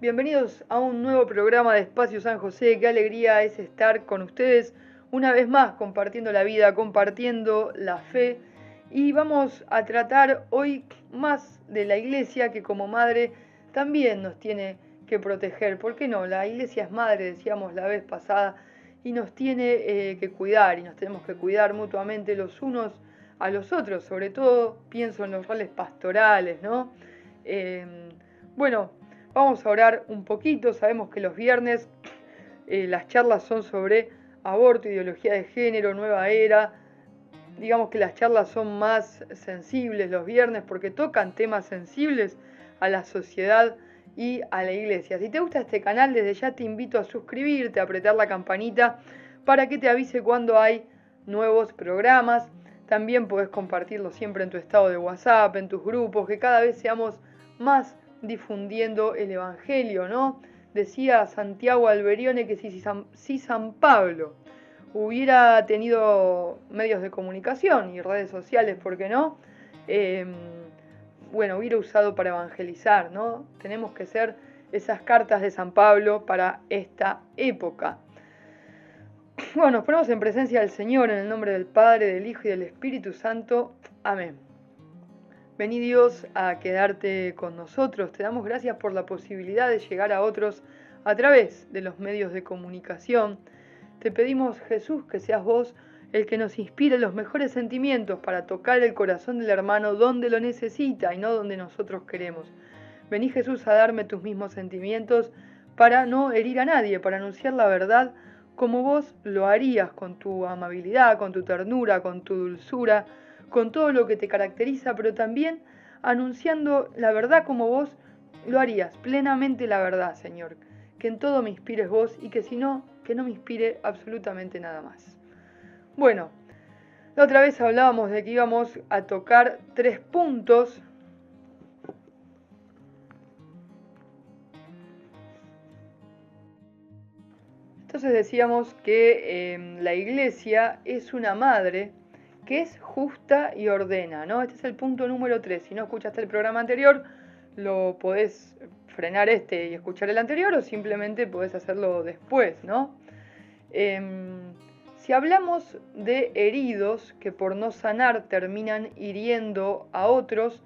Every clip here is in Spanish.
Bienvenidos a un nuevo programa de Espacio San José. Qué alegría es estar con ustedes una vez más compartiendo la vida, compartiendo la fe. Y vamos a tratar hoy más de la iglesia, que como madre también nos tiene que proteger. ¿Por qué no? La iglesia es madre, decíamos la vez pasada, y nos tiene que cuidar, y nos tenemos que cuidar mutuamente los unos a los otros. Sobre todo pienso en los roles pastorales, ¿no? Bueno, vamos a orar un poquito. Sabemos que los viernes las charlas son sobre aborto, ideología de género, nueva era. Digamos que las charlas son más sensibles los viernes porque tocan temas sensibles a la sociedad y a la iglesia. Si te gusta este canal, desde ya te invito a suscribirte, a apretar la campanita para que te avise cuando hay nuevos programas. También podés compartirlo siempre en tu estado de WhatsApp, en tus grupos, que cada vez seamos más difundiendo el Evangelio, ¿no? Decía Santiago Alberione que si San Pablo hubiera tenido medios de comunicación y redes sociales, ¿por qué no? Hubiera usado para evangelizar, ¿no? Tenemos que ser esas cartas de San Pablo para esta época. Bueno, nos ponemos en presencia del Señor en el nombre del Padre, del Hijo y del Espíritu Santo. Amén. Vení Dios a quedarte con nosotros. Te damos gracias por la posibilidad de llegar a otros a través de los medios de comunicación. Te pedimos, Jesús, que seas vos el que nos inspire los mejores sentimientos para tocar el corazón del hermano donde lo necesita y no donde nosotros queremos. Vení, Jesús, a darme tus mismos sentimientos para no herir a nadie, para anunciar la verdad como vos lo harías, con tu amabilidad, con tu ternura, con tu dulzura, con todo lo que te caracteriza, pero también anunciando la verdad como vos lo harías, plenamente la verdad, Señor. Que en todo me inspires vos y que si no, que no me inspire absolutamente nada más. Bueno, la otra vez hablábamos de que íbamos a tocar 3 puntos. Entonces decíamos que la iglesia es una madre que es justa y ordena, ¿no? Este es el punto número 3. Si no escuchaste el programa anterior, lo podés frenar y escuchar el anterior, o simplemente podés hacerlo después, ¿no? Si hablamos de heridos que por no sanar terminan hiriendo a otros,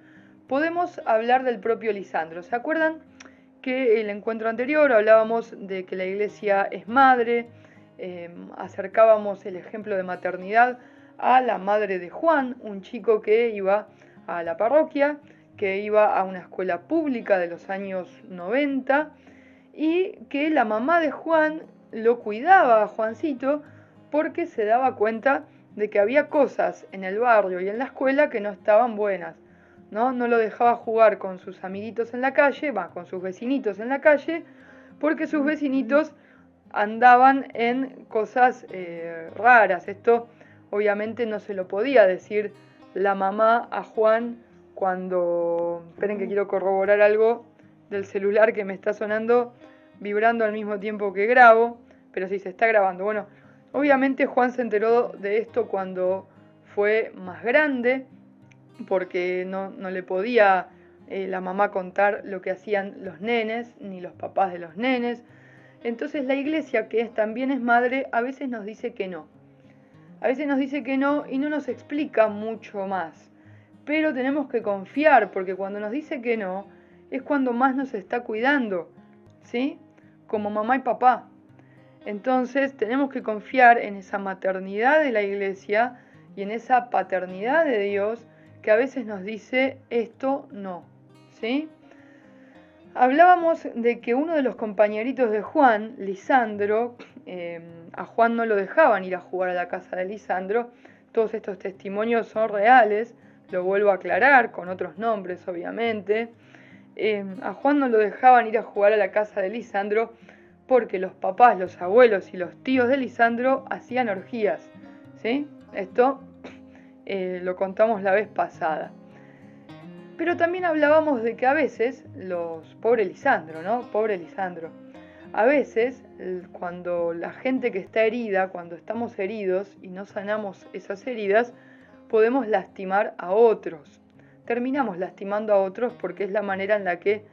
podemos hablar del propio Lisandro. ¿Se acuerdan que el encuentro anterior hablábamos de que la iglesia es madre? Acercábamos el ejemplo de maternidad a la madre de Juan, un chico que iba a la parroquia, que iba a una escuela pública de los años 90 y que la mamá de Juan lo cuidaba a Juancito porque se daba cuenta de que había cosas en el barrio y en la escuela que no estaban buenas, ¿no? No lo dejaba jugar con sus amiguitos en la calle, con sus vecinitos en la calle, porque sus vecinitos andaban en cosas raras. Esto obviamente no se lo podía decir la mamá a Juan cuando... Esperen que quiero corroborar algo del celular que me está sonando, vibrando al mismo tiempo que grabo, pero sí se está grabando. Bueno, obviamente Juan se enteró de esto cuando fue más grande, porque no le podía la mamá contar lo que hacían los nenes, ni los papás de los nenes. Entonces la iglesia, que también es madre, a veces nos dice que no. A veces nos dice que no y no nos explica mucho más. Pero tenemos que confiar, porque cuando nos dice que no, es cuando más nos está cuidando, ¿sí? Como mamá y papá. Entonces tenemos que confiar en esa maternidad de la iglesia y en esa paternidad de Dios que a veces nos dice esto no, ¿sí? Hablábamos de que uno de los compañeritos de Juan, Lisandro, a Juan no lo dejaban ir a jugar a la casa de Lisandro. Todos estos testimonios son reales, lo vuelvo a aclarar, con otros nombres obviamente. A Juan no lo dejaban ir a jugar a la casa de Lisandro porque los papás, los abuelos y los tíos de Lisandro hacían orgías, ¿sí? Esto lo contamos la vez pasada. Pero también hablábamos de que a veces pobre Lisandro, ¿no? Pobre Lisandro. A veces, cuando la gente que está herida, cuando estamos heridos y no sanamos esas heridas, podemos lastimar a otros. Terminamos lastimando a otros porque es la manera en la que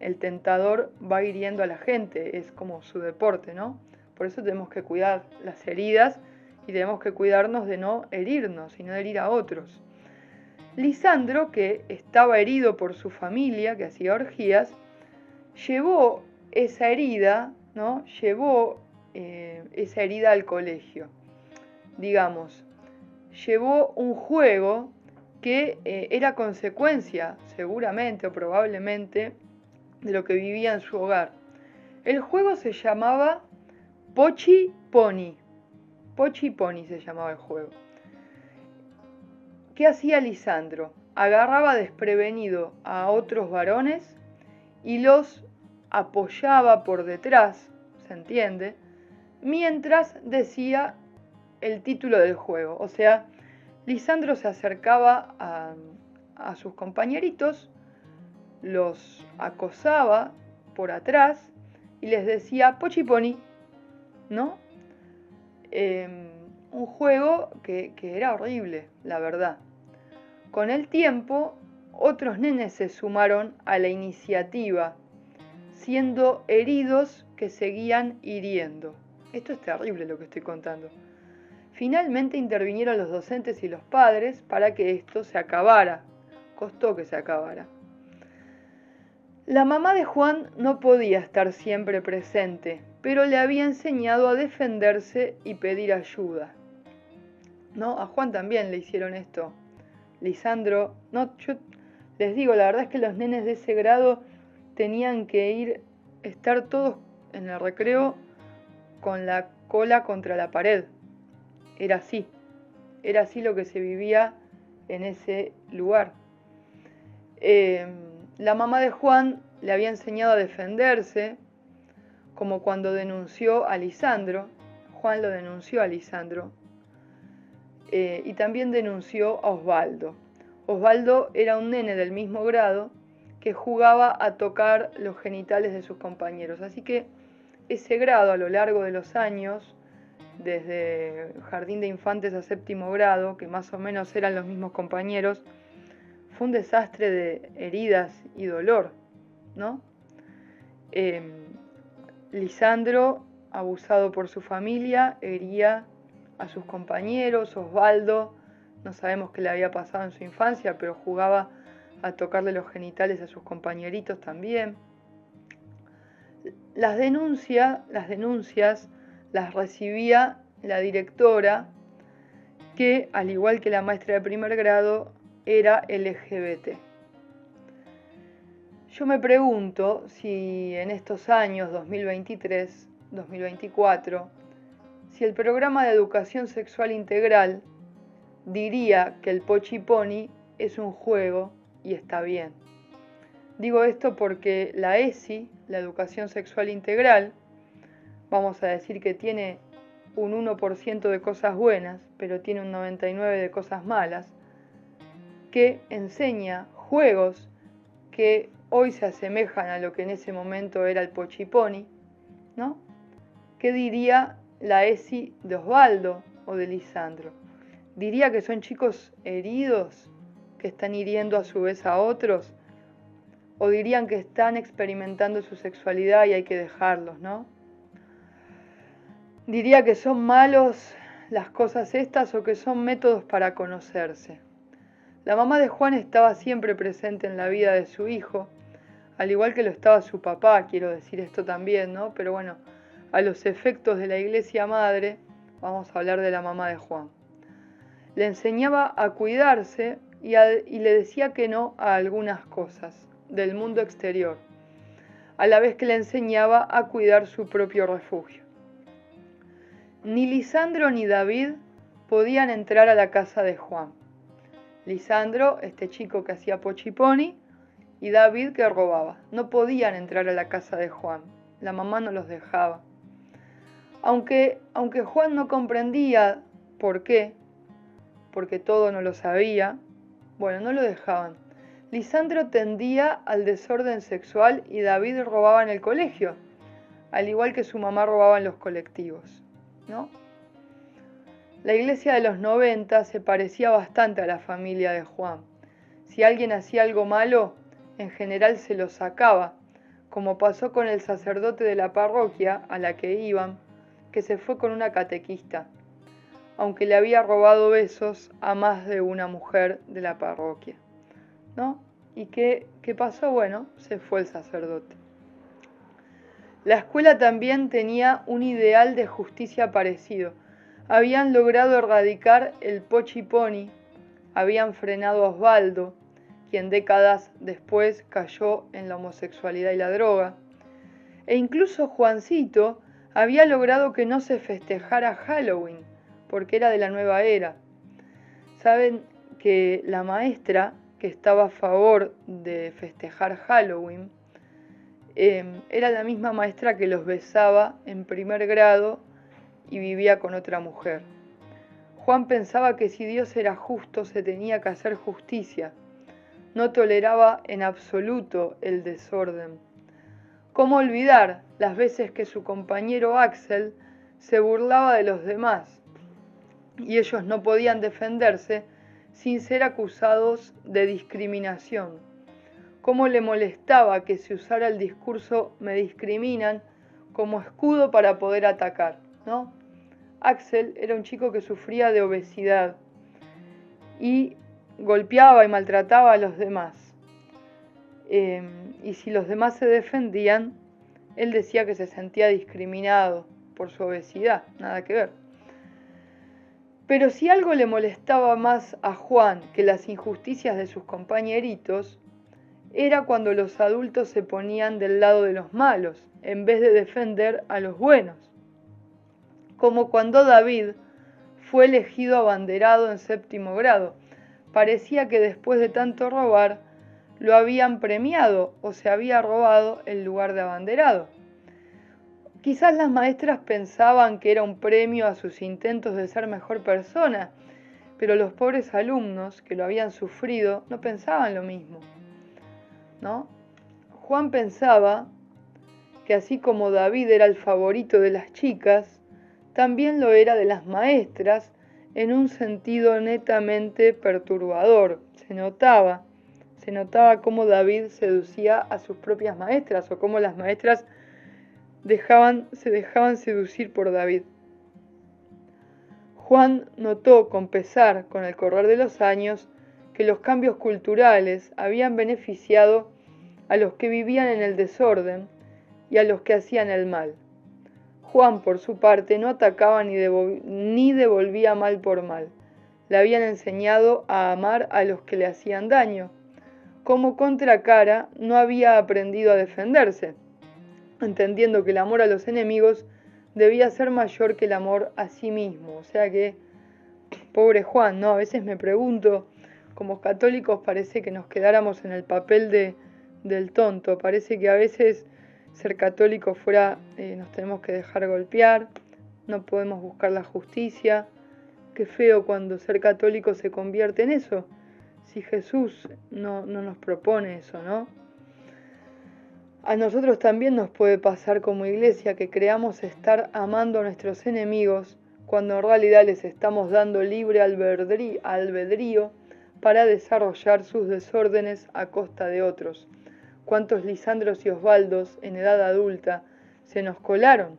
el tentador va hiriendo a la gente, es como su deporte, ¿no? Por eso tenemos que cuidar las heridas y tenemos que cuidarnos de no herirnos y no herir a otros. Lisandro, que estaba herido por su familia, que hacía orgías, llevó esa herida, ¿no? Llevó esa herida al colegio. Digamos, llevó un juego que era consecuencia, seguramente o probablemente, de lo que vivía en su hogar. El juego se llamaba Pochi Pony. Pochi Pony se llamaba el juego. ¿Qué hacía Lisandro? Agarraba desprevenido a otros varones y los apoyaba por detrás, ¿se entiende? Mientras decía el título del juego. O sea, Lisandro se acercaba a sus compañeritos, los acosaba por atrás y les decía Pochi Pony, ¿no? Un juego que era horrible, la verdad. Con el tiempo, otros nenes se sumaron a la iniciativa, siendo heridos que seguían hiriendo. Esto es terrible lo que estoy contando. Finalmente intervinieron los docentes y los padres para que esto se acabara. Costó que se acabara. La mamá de Juan no podía estar siempre presente, pero le había enseñado a defenderse y pedir ayuda. ¿No? A Juan también le hicieron esto. Lisandro, no, yo les digo, la verdad es que los nenes de ese grado tenían que estar todos en el recreo con la cola contra la pared. Era así lo que se vivía en ese lugar. La mamá de Juan le había enseñado a defenderse, como cuando denunció a Lisandro. Juan lo denunció a Lisandro. Y también denunció a Osvaldo. Osvaldo era un nene del mismo grado que jugaba a tocar los genitales de sus compañeros. Así que ese grado, a lo largo de los años, desde jardín de infantes a séptimo grado, que más o menos eran los mismos compañeros, fue un desastre de heridas y dolor, ¿no? Lisandro, abusado por su familia, hería a sus compañeros. Osvaldo, no sabemos qué le había pasado en su infancia, pero jugaba a tocarle los genitales a sus compañeritos también. Las denuncias las recibía la directora, que, al igual que la maestra de primer grado, era LGBT. Yo me pregunto si en estos años 2023, 2024, si el programa de educación sexual integral diría que el Pochi Pony es un juego y está bien. Digo esto porque la ESI, la educación sexual integral, vamos a decir que tiene un 1% de cosas buenas, pero tiene un 99% de cosas malas, que enseña juegos que hoy se asemejan a lo que en ese momento era el Pochi Pony, ¿no? ¿Qué diría la ESI de Osvaldo o de Lisandro? ¿Diría que son chicos heridos, que están hiriendo a su vez a otros? ¿O dirían que están experimentando su sexualidad y hay que dejarlos, ¿no? ¿Diría que son malos las cosas estas o que son métodos para conocerse? La mamá de Juan estaba siempre presente en la vida de su hijo, al igual que lo estaba su papá, quiero decir esto también, ¿no? Pero bueno, a los efectos de la iglesia madre, vamos a hablar de la mamá de Juan. Le enseñaba a cuidarse y le decía que no a algunas cosas del mundo exterior, a la vez que le enseñaba a cuidar su propio refugio. Ni Lisandro ni David podían entrar a la casa de Juan. Lisandro, este chico que hacía Pochi Pony, y David, que robaba. No podían entrar a la casa de Juan. La mamá no los dejaba. Aunque Juan no comprendía por qué, porque todo no lo sabía, bueno, no lo dejaban. Lisandro tendía al desorden sexual y David robaba en el colegio, al igual que su mamá robaba en los colectivos, ¿no? La iglesia de los 90 se parecía bastante a la familia de Juan. Si alguien hacía algo malo, en general se lo sacaba, como pasó con el sacerdote de la parroquia a la que iban, que se fue con una catequista, aunque le había robado besos a más de una mujer de la parroquia, ¿no? ¿Y qué pasó? Bueno, se fue el sacerdote. La escuela también tenía un ideal de justicia parecido. Habían logrado erradicar el pochiponi, habían frenado a Osvaldo, quien décadas después cayó en la homosexualidad y la droga, e incluso Juancito había logrado que no se festejara Halloween, porque era de la nueva era. Saben que la maestra que estaba a favor de festejar Halloween era la misma maestra que los besaba en primer grado y vivía con otra mujer. Juan pensaba que si Dios era justo se tenía que hacer justicia. No toleraba en absoluto el desorden. ¿Cómo olvidar las veces que su compañero Axel se burlaba de los demás y ellos no podían defenderse sin ser acusados de discriminación? ¿Cómo le molestaba que se usara el discurso "me discriminan" como escudo para poder atacar, ¿no? Axel era un chico que sufría de obesidad y golpeaba y maltrataba a los demás. Y si los demás se defendían, él decía que se sentía discriminado por su obesidad, nada que ver. Pero si algo le molestaba más a Juan que las injusticias de sus compañeritos, era cuando los adultos se ponían del lado de los malos, en vez de defender a los buenos. Como cuando David fue elegido abanderado en 7º grado. Parecía que después de tanto robar, lo habían premiado o se había robado el lugar de abanderado. Quizás las maestras pensaban que era un premio a sus intentos de ser mejor persona, pero los pobres alumnos que lo habían sufrido no pensaban lo mismo, ¿no? Juan pensaba que así como David era el favorito de las chicas, también lo era de las maestras en un sentido netamente perturbador. Se notaba cómo David seducía a sus propias maestras o cómo las maestras se dejaban seducir por David. Juan notó con pesar, con el correr de los años, que los cambios culturales habían beneficiado a los que vivían en el desorden y a los que hacían el mal. Juan, por su parte, no atacaba ni devolvía mal por mal. Le habían enseñado a amar a los que le hacían daño. Como contracara, no había aprendido a defenderse, entendiendo que el amor a los enemigos debía ser mayor que el amor a sí mismo. O sea que, pobre Juan, ¿no? A veces me pregunto, como católicos parece que nos quedáramos en el papel del tonto. Parece que a veces ser católico fuera, nos tenemos que dejar golpear, no podemos buscar la justicia. Qué feo cuando ser católico se convierte en eso, si Jesús no nos propone eso, ¿no? A nosotros también nos puede pasar como iglesia que creamos estar amando a nuestros enemigos cuando en realidad les estamos dando libre albedrío para desarrollar sus desórdenes a costa de otros. ¿Cuántos Lisandros y Osvaldos en edad adulta se nos colaron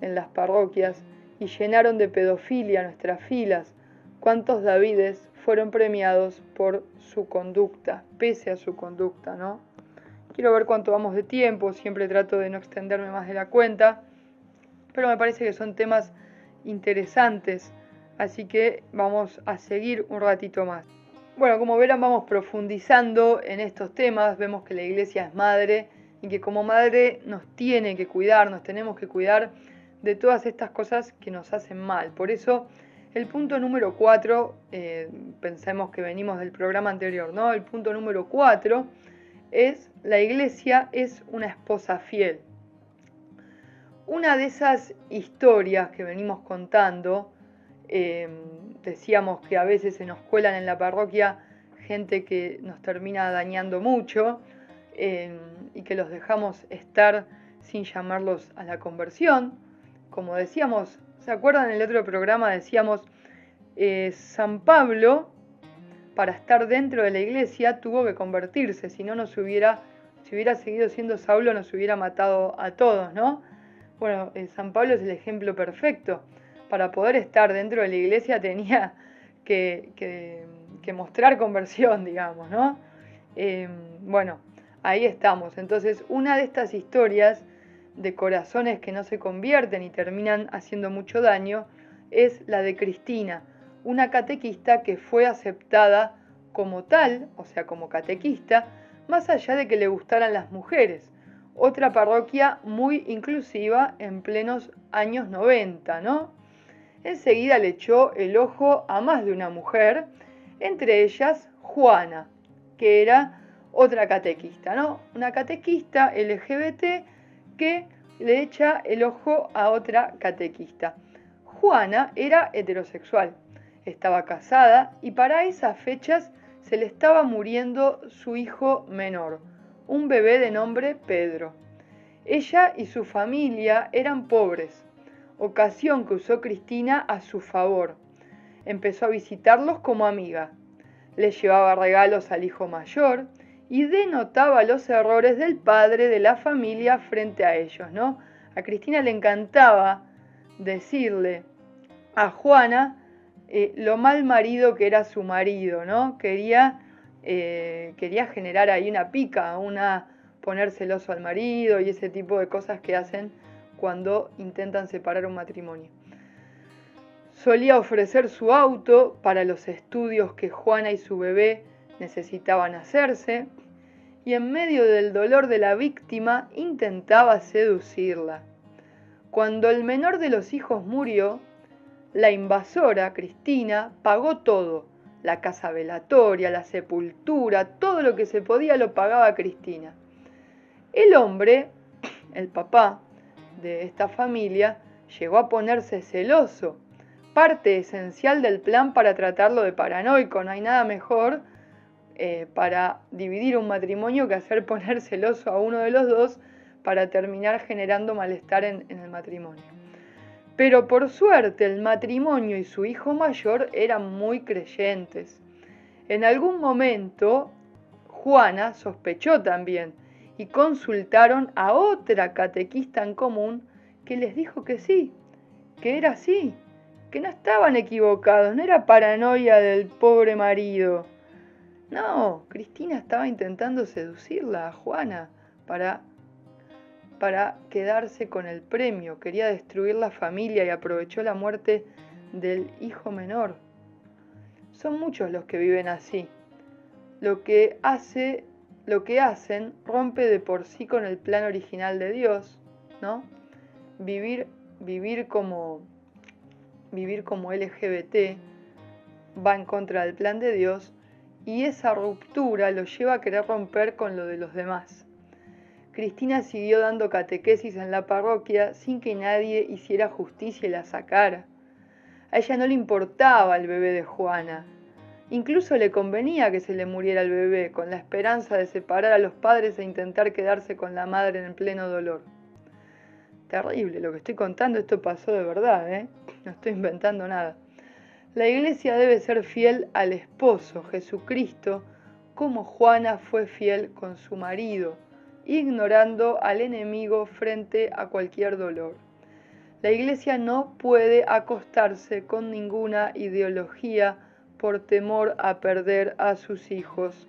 en las parroquias y llenaron de pedofilia nuestras filas? ¿Cuántos Davides fueron premiados por su conducta, pese a su conducta, ¿no? Quiero ver cuánto vamos de tiempo, siempre trato de no extenderme más de la cuenta, pero me parece que son temas interesantes, así que vamos a seguir un ratito más. Bueno, como verán, vamos profundizando en estos temas, vemos que la iglesia es madre y que como madre nos tiene que cuidar, nos tenemos que cuidar de todas estas cosas que nos hacen mal. Por eso, el punto número 4, pensemos que venimos del programa anterior, ¿no? El punto número 4 es: la iglesia es una esposa fiel. Una de esas historias que venimos contando, decíamos que a veces se nos cuelan en la parroquia gente que nos termina dañando mucho y que los dejamos estar sin llamarlos a la conversión. Como decíamos, ¿se acuerdan? En el otro programa decíamos, San Pablo, para estar dentro de la iglesia, tuvo que convertirse, si no Si hubiera seguido siendo Saulo nos hubiera matado a todos, ¿no? Bueno, San Pablo es el ejemplo perfecto. Para poder estar dentro de la iglesia tenía que mostrar conversión, digamos, ¿no? Bueno, ahí estamos. Entonces, una de estas historias de corazones que no se convierten y terminan haciendo mucho daño es la de Cristina, una catequista que fue aceptada como tal, o sea, como catequista, más allá de que le gustaran las mujeres. Otra parroquia muy inclusiva en plenos años 90, ¿no? Enseguida le echó el ojo a más de una mujer, entre ellas Juana, que era otra catequista, ¿no? Una catequista LGBT que le echa el ojo a otra catequista. Juana era heterosexual, estaba casada y para esas fechas se le estaba muriendo su hijo menor, un bebé de nombre Pedro. Ella y su familia eran pobres, ocasión que usó Cristina a su favor. Empezó a visitarlos como amiga. Le llevaba regalos al hijo mayor y denotaba los errores del padre de la familia frente a ellos, ¿no? A Cristina le encantaba decirle a Juana lo mal marido que era su marido, ¿no? Quería generar ahí una pica, poner celoso al marido y ese tipo de cosas que hacen cuando intentan separar un matrimonio. Solía ofrecer su auto para los estudios que Juana y su bebé necesitaban hacerse, y en medio del dolor de la víctima intentaba seducirla. Cuando el menor de los hijos murió, la invasora, Cristina, pagó todo, la casa velatoria, la sepultura, todo lo que se podía lo pagaba Cristina. El hombre, el papá de esta familia, llegó a ponerse celoso, parte esencial del plan para tratarlo de paranoico. No hay nada mejor para dividir un matrimonio que hacer poner celoso a uno de los dos para terminar generando malestar en el matrimonio. Pero por suerte el matrimonio y su hijo mayor eran muy creyentes. En algún momento Juana sospechó también y consultaron a otra catequista en común que les dijo que sí, que era así, que no estaban equivocados, no era paranoia del pobre marido. No, Cristina estaba intentando seducirla a Juana para quedarse con el premio, quería destruir la familia y aprovechó la muerte del hijo menor. Son muchos los que viven así. Lo que hacen rompe de por sí con el plan original de Dios, ¿no? Vivir como LGBT va en contra del plan de Dios y esa ruptura lo lleva a querer romper con lo de los demás. Cristina siguió dando catequesis en la parroquia sin que nadie hiciera justicia y la sacara. A ella no le importaba el bebé de Juana. Incluso le convenía que se le muriera el bebé, con la esperanza de separar a los padres e intentar quedarse con la madre en pleno dolor. Terrible lo que estoy contando, esto pasó de verdad, ¿eh? No estoy inventando nada. La iglesia debe ser fiel al esposo, Jesucristo, como Juana fue fiel con su marido, ignorando al enemigo frente a cualquier dolor. La iglesia no puede acostarse con ninguna ideología por temor a perder a sus hijos,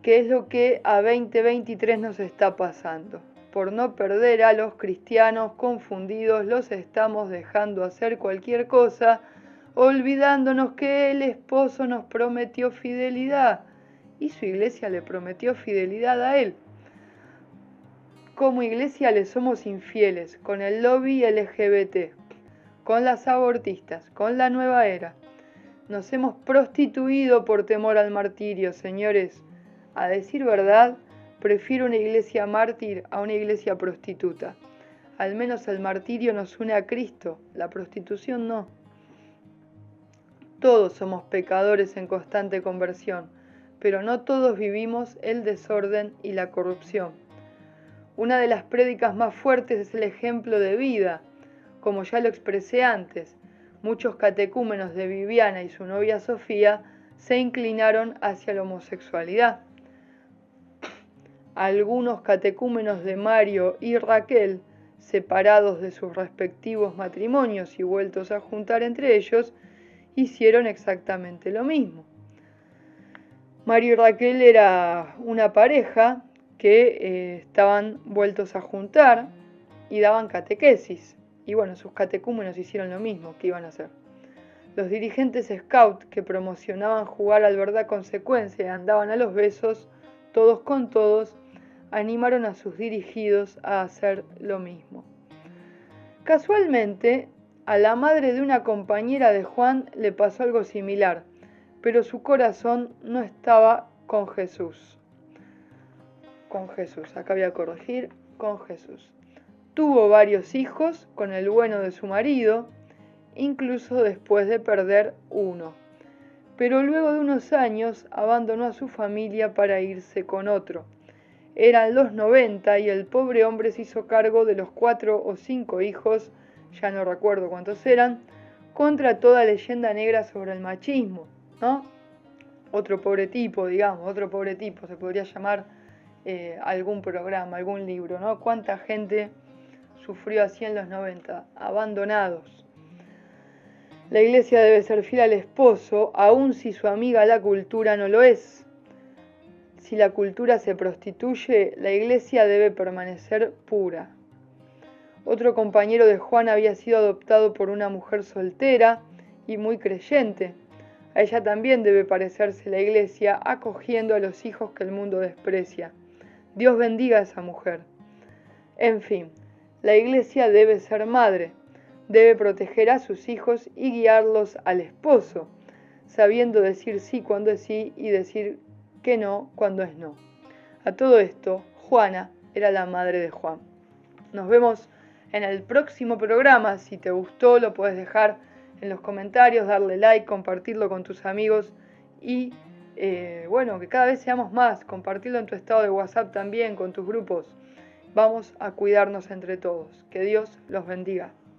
que es lo que a 2023 nos está pasando. Por no perder a los cristianos confundidos, los estamos dejando hacer cualquier cosa, olvidándonos que el esposo nos prometió fidelidad y su iglesia le prometió fidelidad a él. Como iglesia le somos infieles con el lobby LGBT, con las abortistas, con la nueva era. Nos hemos prostituido por temor al martirio, señores. A decir verdad, prefiero una iglesia mártir a una iglesia prostituta. Al menos el martirio nos une a Cristo, la prostitución no. Todos somos pecadores en constante conversión, pero no todos vivimos el desorden y la corrupción. Una de las prédicas más fuertes es el ejemplo de vida. Como ya lo expresé antes, muchos catecúmenos de Viviana y su novia Sofía se inclinaron hacia la homosexualidad. Algunos catecúmenos de Mario y Raquel, separados de sus respectivos matrimonios y vueltos a juntar entre ellos, hicieron exactamente lo mismo. Mario y Raquel era una pareja que estaban vueltos a juntar y daban catequesis. Y bueno, sus catecúmenos hicieron lo mismo. ¿Qué iban a hacer? Los dirigentes scout que promocionaban jugar al verdad consecuencia y andaban a los besos, todos con todos, animaron a sus dirigidos a hacer lo mismo. Casualmente, a la madre de una compañera de Juan le pasó algo similar, pero su corazón no estaba con Jesús. Acá voy a corregir, con Jesús. Tuvo varios hijos con el bueno de su marido, incluso después de perder uno. Pero luego de unos años abandonó a su familia para irse con otro. Eran los 90 y el pobre hombre se hizo cargo de los 4 o 5 hijos, ya no recuerdo cuántos eran, contra toda leyenda negra sobre el machismo, ¿no? Otro pobre tipo, se podría llamar algún programa, algún libro, ¿no? ¿Cuánta gente sufrió así en los 90? Abandonados. La iglesia debe ser fiel al esposo, aun si su amiga la cultura no lo es. Si la cultura se prostituye, la iglesia debe permanecer pura. Otro compañero de Juan había sido adoptado por una mujer soltera y muy creyente. A ella también debe parecerse la iglesia, acogiendo a los hijos que el mundo desprecia. Dios bendiga a esa mujer. En fin, la iglesia debe ser madre, debe proteger a sus hijos y guiarlos al esposo, sabiendo decir sí cuando es sí y decir que no cuando es no. A todo esto, Juana era la madre de Juan. Nos vemos en el próximo programa. Si te gustó, lo puedes dejar en los comentarios, darle like, compartirlo con tus amigos y bueno, que cada vez seamos más. Compartirlo en tu estado de WhatsApp también, con tus grupos. Vamos a cuidarnos entre todos. Que Dios los bendiga.